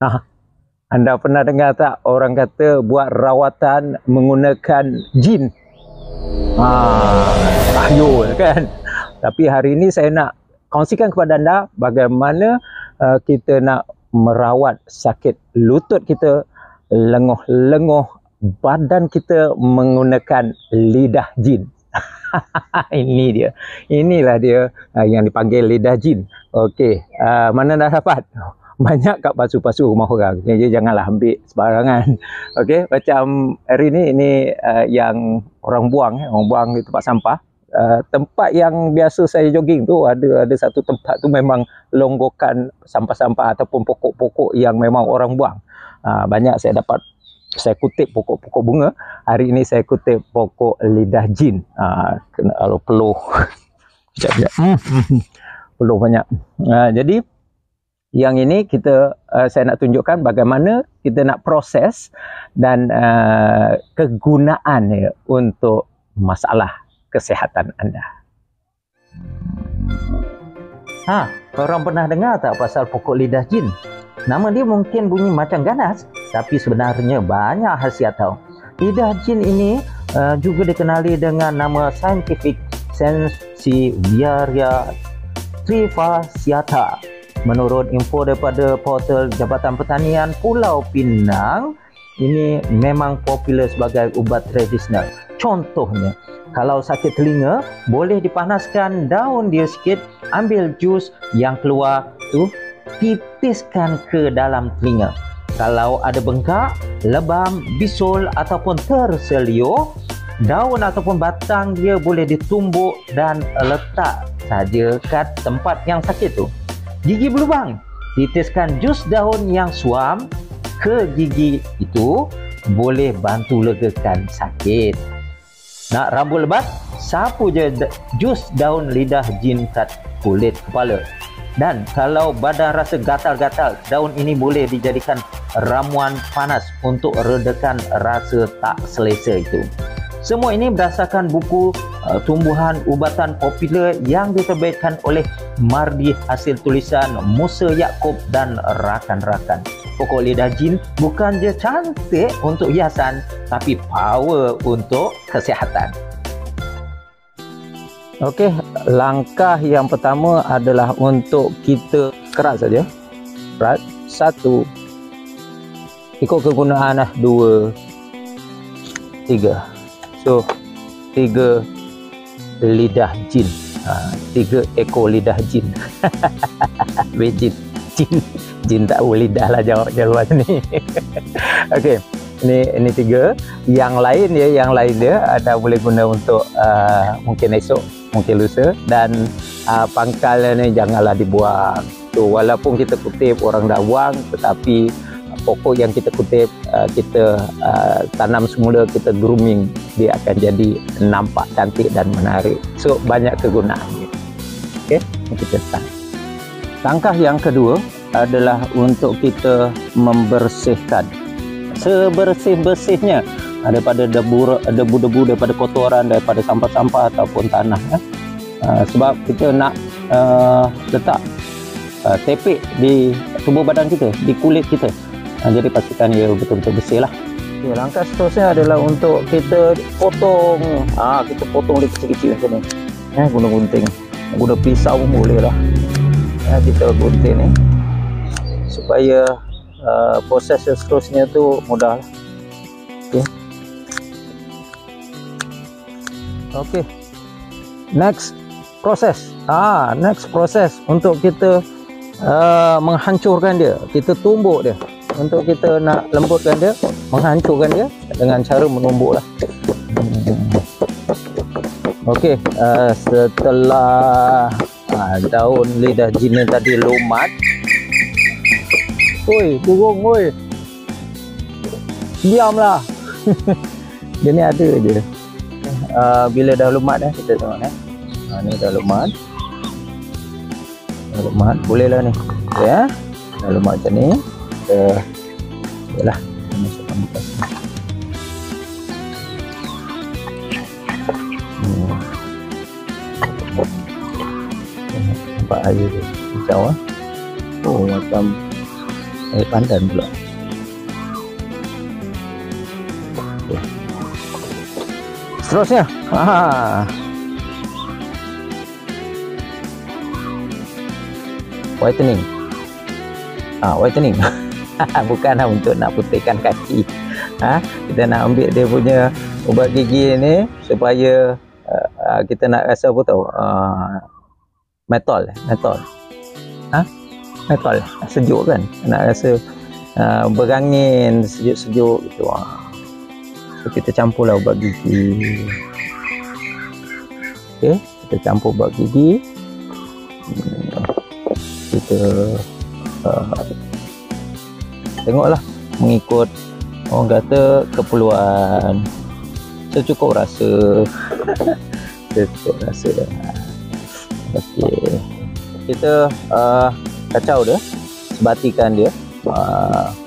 Nah, anda pernah dengar tak orang kata buat rawatan menggunakan jin? Tahyul kan? Tapi hari ini saya nak kongsikan kepada anda bagaimana kita nak merawat sakit lutut kita, lenguh-lenguh badan kita menggunakan lidah jin. Ini dia. Inilah dia yang dipanggil lidah jin. Okey, mana dah dapat? Banyak kat pasu-pasu rumah orang. Jadi janganlah ambil sembarangan. Okey, macam hari ini yang orang buang di tempat sampah. Tempat yang biasa saya jogging tu ada satu tempat tu memang longgokan sampah-sampah ataupun pokok-pokok yang memang orang buang. Banyak saya kutip pokok-pokok bunga. Hari ini saya kutip pokok lidah jin. Kena peluh. Peluh banyak. Jadi yang ini saya nak tunjukkan bagaimana kita nak proses dan kegunaan untuk masalah kesihatan anda. Korang pernah dengar tak pasal pokok lidah jin? Nama dia mungkin bunyi macam ganas, tapi sebenarnya banyak khasiat tau. Lidah jin ini juga dikenali dengan nama saintifik Sansevieria trifasciata. Menurut info daripada portal Jabatan Pertanian Pulau Pinang, ini memang popular sebagai ubat tradisional. Contohnya, kalau sakit telinga, boleh dipanaskan daun dia sikit, ambil jus yang keluar tu, titiskan ke dalam telinga. Kalau ada bengkak, lebam, bisul ataupun terseliur, daun ataupun batang dia boleh ditumbuk dan letak saja kat tempat yang sakit tu. Gigi berlubang, titiskan jus daun yang suam ke gigi itu, boleh bantu legakan sakit. Nak rambut lebat, sapu je jus daun lidah jin kat kulit kepala. Dan kalau badan rasa gatal-gatal, daun ini boleh dijadikan ramuan panas untuk redakan rasa tak selesa itu. Semua ini berdasarkan buku tumbuhan ubatan popular yang diterbitkan oleh Mardi hasil tulisan Musa Yaakob dan rakan-rakan. Pokok lidah jin bukan je cantik untuk hiasan, tapi power untuk kesihatan. Okey, langkah yang pertama adalah untuk kita kerat saja. Kerat. 1. Ikut kegunaan 2, 3. So, 3 lidah jin. 3 ekor lidah jin. Jin tak tahu lidah lah jawapan ni. Okey, ini 3. Yang lain dia ada boleh guna untuk mungkin esok, mungkin lusa, dan pangkal ni janganlah dibuang. So, walaupun kita kutip orang dah buang, tetapi pokok yang kita kutip, kita tanam semula, kita grooming, dia akan jadi nampak cantik dan menarik. So, banyak kegunaannya. Okey, kita start. Langkah yang kedua adalah untuk kita membersihkan sebersih-bersihnya daripada debu-debu, daripada kotoran, daripada sampah-sampah ataupun tanah. Sebab kita nak letak tepek di tubuh badan kita, di kulit kita. Jadi pastikan dia betul-betul bersih lah. Okay, langkah seterusnya adalah untuk kita potong. Kita potong dia kecil-kecil macam ni. Guna gunting, guna pisau pun boleh lah. Kita gunting ni supaya proses seterusnya tu mudah lah. Okay. Next proses. Next proses untuk kita menghancurkan dia. Kita tumbuk dia. Untuk kita nak lembutkan dia, menghancurkan dia dengan cara menumbuk lah. Okey, setelah daun lidah jin tadi lumat. Oi, burung oi. Diamlah. Dia ni ada je. Bila dah lumat kita tengok ni dah lumat. Dah lumat, boleh lah ni. Ya. Dah lumat macam ni. Yalah, masukkan bekas ni. Nampak air dia hijau . Oh, macam Pandan pula. Okay. Seterusnya, whitening. Whitening. Bukanlah untuk nak putihkan kaki. Kita nak ambil dia punya ubat gigi ni supaya kita nak rasa apa tahu? Mentol. Mentol. Sejuk kan? Nak rasa berangin, sejuk-sejuk gitu. So kita campurlah ubat gigi. Okey, kita campur ubat gigi. Kita tengoklah mengikut orang kata keperluan, secukup rasa. Secukup rasa. Okey, kita kacau dia, sebatikan dia.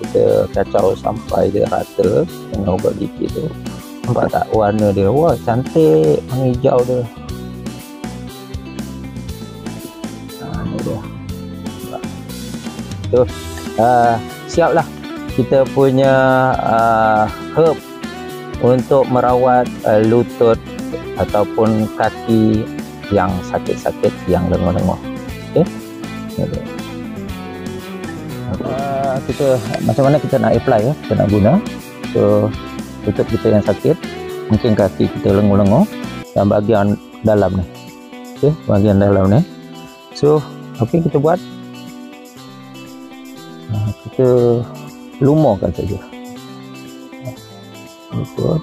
Kita kacau sampai dia rata dengan ubat gigi tu. Nampak tak warna dia? Wah, cantik, menghijau dia. Ni dia. Tu, siaplah kita punya herb untuk merawat lutut ataupun kaki yang sakit-sakit, yang lenguh-lenguh. Okey. Kita macam mana kita nak apply ya, kita nak guna. So lutut kita yang sakit, mungkin kaki kita lenguh-lenguh dan bahagian dalam ni. Okey, bahagian dalam ni. So apa yang kita buat? Kita lumahkan saja. Lutut,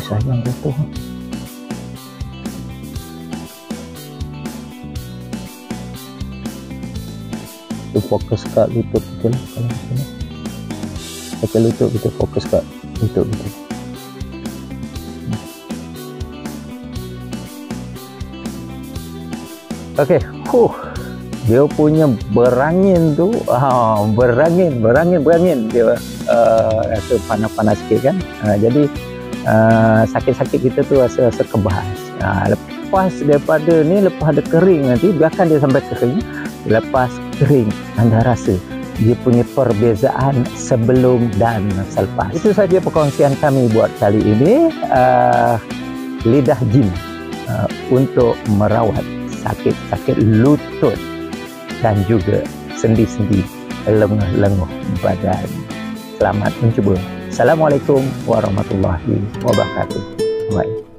sayang jatuh. Kita fokus kat lutut kita lah. Kalau macam ni, pakai lutut kita, fokus kat lutut kita. Okey, dia punya berangin tu, berangin dia rasa panas-panas sikit kan. Jadi sakit-sakit kita tu rasa kebas. Lepas daripada ni, lepas ada kering nanti, biarkan dia sampai kering. Lepas kering, anda rasa dia punya perbezaan sebelum dan selepas. Itu saja perkongsian kami buat kali ini. Lidah jin untuk merawat sakit-sakit lutut dan juga sendi-sendi lenguh-lenguh badan. Selamat mencuba. Assalamualaikum warahmatullahi wabarakatuh. Bye.